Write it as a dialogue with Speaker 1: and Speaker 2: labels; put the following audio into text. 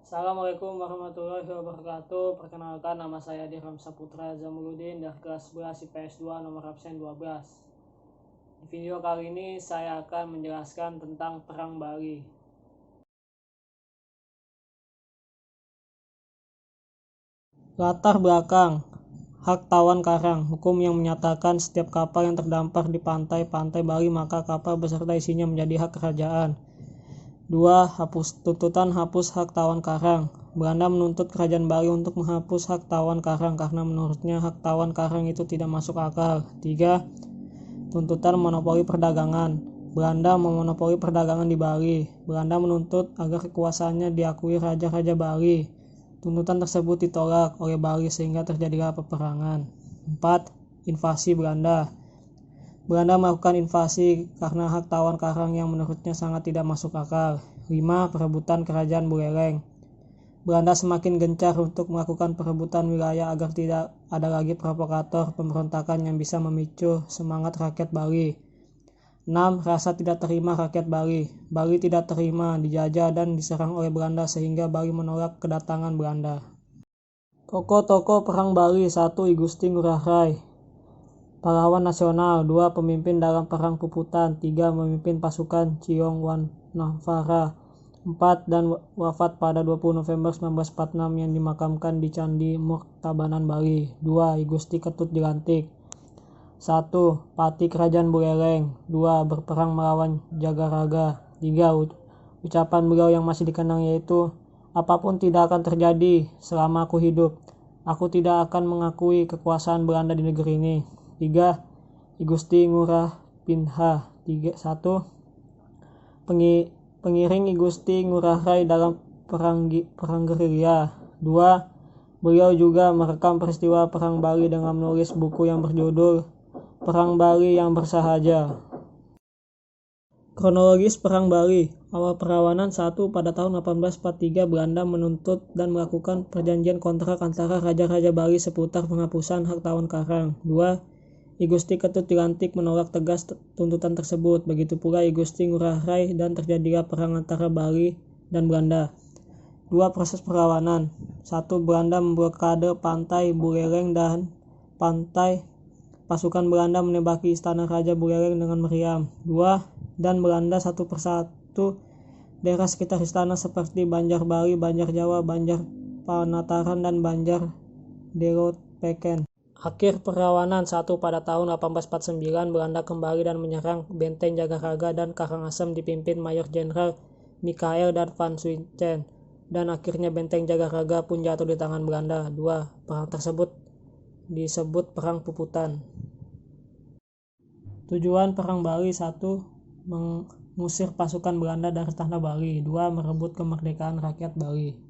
Speaker 1: Assalamualaikum warahmatullahi wabarakatuh. Perkenalkan, nama saya Dirham Saputra Zamrudin dari kelas 11 IPS 2 nomor absen 12. Di video kali ini saya akan menjelaskan tentang Perang Bali. Latar belakang hak tawan karang, hukum yang menyatakan setiap kapal yang terdampar di pantai Bali maka kapal beserta isinya menjadi hak kerajaan. 2. Tuntutan hapus hak tawan karang. Belanda menuntut kerajaan Bali untuk menghapus hak tawan karang karena menurutnya hak tawan karang itu tidak masuk akal. 3. Tuntutan monopoli perdagangan. Belanda memonopoli perdagangan di Bali. Belanda menuntut agar kekuasaannya diakui raja-raja Bali. Tuntutan tersebut ditolak oleh Bali sehingga terjadilah peperangan. 4. Invasi Belanda. Belanda melakukan invasi karena hak tawan karang yang menurutnya sangat tidak masuk akal. 5. Perebutan kerajaan Buleleng. Belanda semakin gencar untuk melakukan perebutan wilayah agar tidak ada lagi provokator pemberontakan yang bisa memicu semangat rakyat Bali. 6. Rasa tidak terima rakyat Bali. Bali tidak terima dijajah dan diserang oleh Belanda sehingga Bali menolak kedatangan Belanda. Tokoh-tokoh Perang Bali. 1. I Gusti Ngurah Rai, pahlawan nasional. 2. Pemimpin dalam Perang Puputan. 3. Memimpin pasukan Ciong Wan Navara. 4. Dan wafat pada 20 November 1946 yang dimakamkan di Candi Mur Tabanan, Bali. 2. I Gusti Ketut Dilantik. 1. Pati Kerajaan Buleleng. 2. Berperang melawan Jagaraga. 3. Ucapan beliau yang masih dikenang yaitu, apapun tidak akan terjadi selama aku hidup. Aku tidak akan mengakui kekuasaan Belanda di negeri ini. 3. I Gusti Ngurah Pinha. 1. Pengiring I Gusti Ngurah Rai dalam perang gerilya. 2. Beliau juga merekam peristiwa Perang Bali dengan menulis buku yang berjudul Perang Bali yang Bersahaja. Kronologis Perang Bali. Awal perlawanan. 1. Pada tahun 1843 Belanda menuntut dan melakukan perjanjian kontrak antara raja-raja Bali seputar penghapusan hak tawan karang. 2. I Gusti Ketut Dilantik menolak tegas tuntutan tersebut. Begitu pula I Gusti Ngurah Rai dan terjadilah perang antara Bali dan Belanda. 2. Proses perlawanan. 1. Belanda memblokade pantai Buleleng dan pantai. Pasukan Belanda menembaki istana Raja Buleleng dengan meriam. 2. Dan Belanda satu persatu daerah sekitar istana seperti Banjar Bali, Banjar Jawa, Banjar Panataran, dan Banjar Delopeken. Akhir perlawanan. 1. Pada tahun 1849 Belanda kembali dan menyerang benteng Jagaraga dan Karangasem dipimpin Mayor Jenderal Mikael dan Van Swieten, dan akhirnya benteng Jagaraga pun jatuh di tangan Belanda. 2. Perang tersebut disebut Perang Puputan. Tujuan Perang Bali. 1. Mengusir pasukan Belanda dari tanah Bali. 2. Merebut kemerdekaan rakyat Bali.